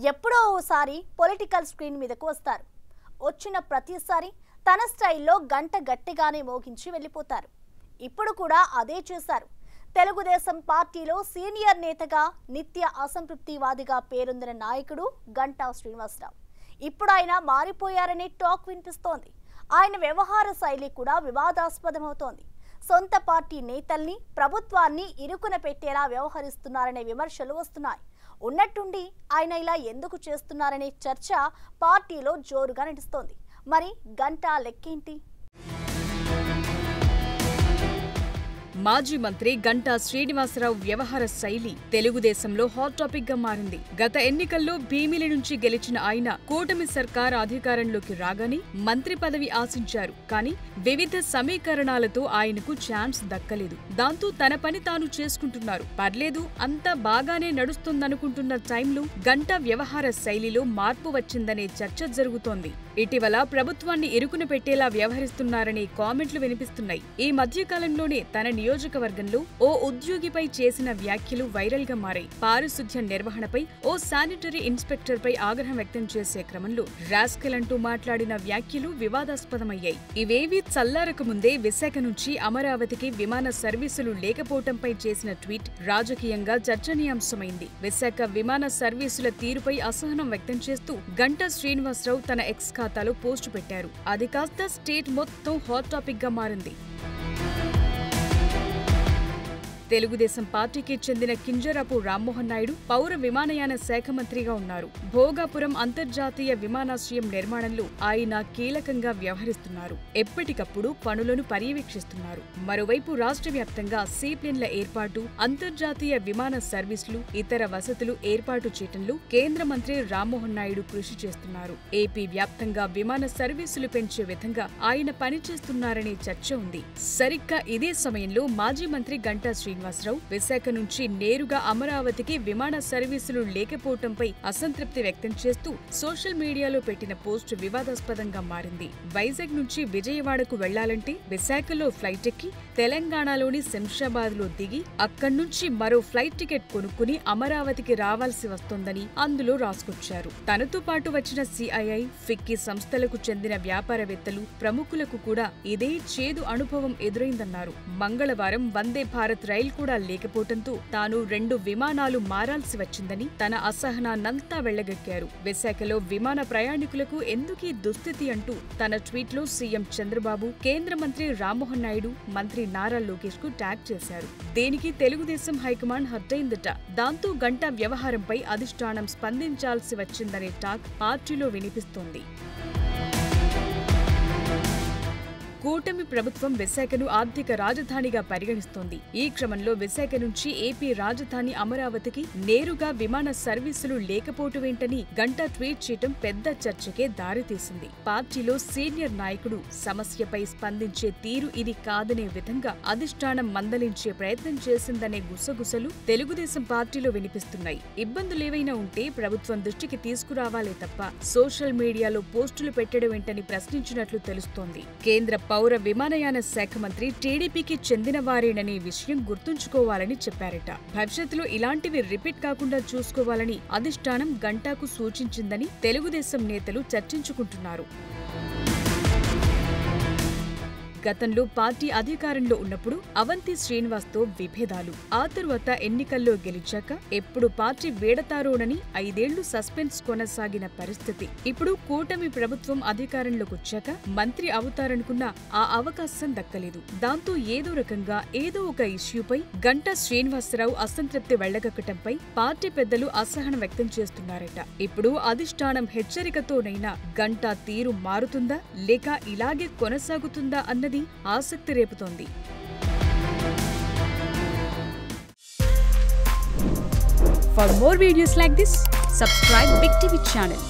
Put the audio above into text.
ఎప్పుడో ఓసారి political screen మీదకు వస్తారు. వచ్చిన ప్రతిసారి తన స్టైల్లో గంట గట్టిగానే మోగించి వెళ్ళిపోతారు. ఇప్పుడు కూడా అదే చేశారు. తెలుగుదేశం పార్టీలో సీనియర్ నేతగా నిత్య అసంతృప్తివాదిగా పేరొందిన నాయకుడు గంటా శ్రీనివాసరావు. ఇప్పుడు ఆయన మారిపోయారనే టాక్ వినిపిస్తోంది. ఆయన వ్యవహార శైలి కూడా వివాదాస్పదమవుతోంది. సొంత పార్టీ నేతల్ని, ప్రభుత్వాన్ని ఇరుకున పెట్టేలా వ్యవహరిస్తున్నారనే విమర్శలు వస్తున్నాయి. ఉన్నట్టుండి ఆయన ఇలా ఎందుకు చేస్తున్నారనే చర్చ పార్టీలో జోరుగా నడుస్తోంది. మరి గంటా లెక్కేంటి? మాజీ మంత్రి గంటా శ్రీనివాసరావు వ్యవహార శైలి తెలుగుదేశంలో హాట్ టాపిక్ గా మారింది. గత ఎన్నికల్లో భీమిలి నుంచి గెలిచిన ఆయన కూటమి సర్కార్ అధికారంలోకి రాగానే మంత్రి పదవి ఆశించారు. కానీ వివిధ సమీకరణాలతో ఆయనకు ఛాన్స్ దక్కలేదు. దాంతో తన పని తాను చేసుకుంటున్నారు. పర్లేదు, అంతా బాగానే నడుస్తుందనుకుంటున్న టైంలో గంటా వ్యవహార శైలిలో మార్పు వచ్చిందనే చర్చ జరుగుతోంది. ఇటీవల ప్రభుత్వాన్ని ఇరుకున పెట్టేలా వ్యవహరిస్తున్నారనే కామెంట్లు వినిపిస్తున్నాయి. ఈ మధ్యకాలంలోనే తన నియోజకవర్గంలో ఓ ఉద్యోగిపై చేసిన వ్యాఖ్యలు వైరల్ గా మారాయి. పారిశుధ్య నిర్వహణపై ఓ శానిటరీ ఇన్స్పెక్టర్ పై ఆగ్రహం వ్యక్తం చేసే క్రమంలో రాస్కెల్ అంటూ మాట్లాడిన వ్యాఖ్యలు వివాదాస్పదమయ్యాయి. ఇవేవీ చల్లారక ముందే విశాఖ నుంచి అమరావతికి విమాన సర్వీసులు లేకపోవడంపై చేసిన ట్వీట్ రాజకీయంగా చర్చనీయాంశమైంది. విశాఖ విమాన సర్వీసుల తీరుపై అసహనం వ్యక్తం చేస్తూ గంటా శ్రీనివాసరావు తన ఎక్స్ ఖాతాలో పోస్టు పెట్టారు. అది కాస్త స్టేట్ మొత్తం హాట్ టాపిక్ గా మారింది. తెలుగుదేశం పార్టీకి చెందిన కింజరాపు రామ్మోహన్ నాయుడు పౌర విమానయాన శాఖ మంత్రిగా ఉన్నారు. భోగాపురం అంతర్జాతీయ విమానాశ్రయం నిర్మాణంలో ఆయన కీలకంగా వ్యవహరిస్తున్నారు. ఎప్పటికప్పుడు పనులను పర్యవేక్షిస్తున్నారు. మరోవైపు రాష్ట్ర వ్యాప్తంగా సీప్లేన్ల ఏర్పాటు, అంతర్జాతీయ విమాన సర్వీసులు, ఇతర వసతులు ఏర్పాటు చేయడంలో కేంద్ర మంత్రి రామ్మోహన్ నాయుడు కృషి చేస్తున్నారు. ఏపీ వ్యాప్తంగా విమాన సర్వీసులు పెంచే విధంగా ఆయన పనిచేస్తున్నారనే చర్చ ఉంది. సరిగ్గా ఇదే సమయంలో మాజీ మంత్రి గంటా శ్రీనివాసరావు విశాఖ నుంచి నేరుగా అమరావతికి విమాన సర్వీసులు లేకపోవడంపై అసంతృప్తి వ్యక్తం చేస్తూ సోషల్ మీడియాలో పెట్టిన పోస్ట్ వివాదాస్పదంగా మారింది. వైజాగ్ నుంచి విజయవాడకు వెళ్లాలంటే విశాఖలో ఫ్లైట్ ఎక్కి తెలంగాణలోని శంషాబాద్ లో దిగి అక్కడి నుంచి మరో ఫ్లైట్ టికెట్ కొనుక్కుని అమరావతికి రావాల్సి వస్తోందని అందులో రాసుకొచ్చారు. తనతో పాటు వచ్చిన సిఐఐ, ఫిక్కీ సంస్థలకు చెందిన వ్యాపారవేత్తలు, ప్రముఖులకు కూడా ఇదే చేదు అనుభవం ఎదురైందన్నారు. మంగళవారం వందే భారత్ రైలు కూడా లేకపోవడంతో తాను 2 విమానాలు మారాల్సి వచ్చిందని తన అసహనాన్నంతా వెళ్లగక్కారు. విశాఖలో విమాన ప్రయాణికులకు ఎందుకీ దుస్థితి అంటూ తన ట్వీట్ లో సీఎం చంద్రబాబు, కేంద్ర మంత్రి రామ్మోహన్ నాయుడు, మంత్రి నారా లోకేష్ కు ట్యాగ్ చేశారు. దీనికి తెలుగుదేశం హైకమాండ్ హర్టైందట. దాంతో గంటా వ్యవహారంపై అధిష్టానం స్పందించాల్సి వచ్చిందనే టాక్ పార్టీలో వినిపిస్తోంది. కూటమి ప్రభుత్వం విశాఖను ఆర్థిక రాజధానిగా పరిగణిస్తోంది. ఈ క్రమంలో విశాఖ నుంచి ఏపీ రాజధాని అమరావతికి నేరుగా విమాన సర్వీసులు లేకపోవటమేంటని గంటా ట్వీట్ చేయడం పెద్ద చర్చకే దారితీసింది. పార్టీలో సీనియర్ నాయకుడు సమస్యపై స్పందించే తీరు ఇది కాదనే విధంగా అధిష్టానం మందలించే ప్రయత్నం చేసిందనే గుసగుసలు తెలుగుదేశం పార్టీలో వినిపిస్తున్నాయి. ఇబ్బందులేవైనా ఉంటే ప్రభుత్వం దృష్టికి తీసుకురావాలే తప్ప సోషల్ మీడియాలో పోస్టులు పెట్టడమేంటని ప్రశ్నించినట్లు తెలుస్తోంది. కేంద్ర పౌర విమానయాన శాఖ మంత్రి టీడీపీకి చెందిన వారేననే విషయం గుర్తుంచుకోవాలని చెప్పారట. భవిష్యత్తులో ఇలాంటివి రిపీట్ కాకుండా చూసుకోవాలని అధిష్టానం గంటాకు సూచించిందని తెలుగుదేశం నేతలు చర్చించుకుంటున్నారు. గతంలో పార్టీ అధికారంలో ఉన్నప్పుడు అవంతి శ్రీనివాస్తో విభేదాలు, ఆ తరువాత ఎన్నికల్లో గెలిచాక ఎప్పుడు పార్టీ వీడతారోనని 5 ఏళ్లు సస్పెన్స్ కొనసాగిన పరిస్థితి. ఇప్పుడు కూటమి ప్రభుత్వం అధికారంలోకి వచ్చాక మంత్రి అవుతారనుకున్నా ఆ అవకాశం దక్కలేదు. దాంతో ఏదో రకంగా ఏదో ఒక ఇష్యూపై గంటా శ్రీనివాసరావు అసంతృప్తి వెళ్లగక్కటంపై పార్టీ పెద్దలు అసహనం వ్యక్తం చేస్తున్నారట. ఇప్పుడు అధిష్టానం హెచ్చరికతోనైనా గంటా తీరు మారుతుందా లేక ఇలాగే కొనసాగుతుందా అన్నది ఆసక్తి రేపుతోంది. For more videos like this, subscribe Big TV channel.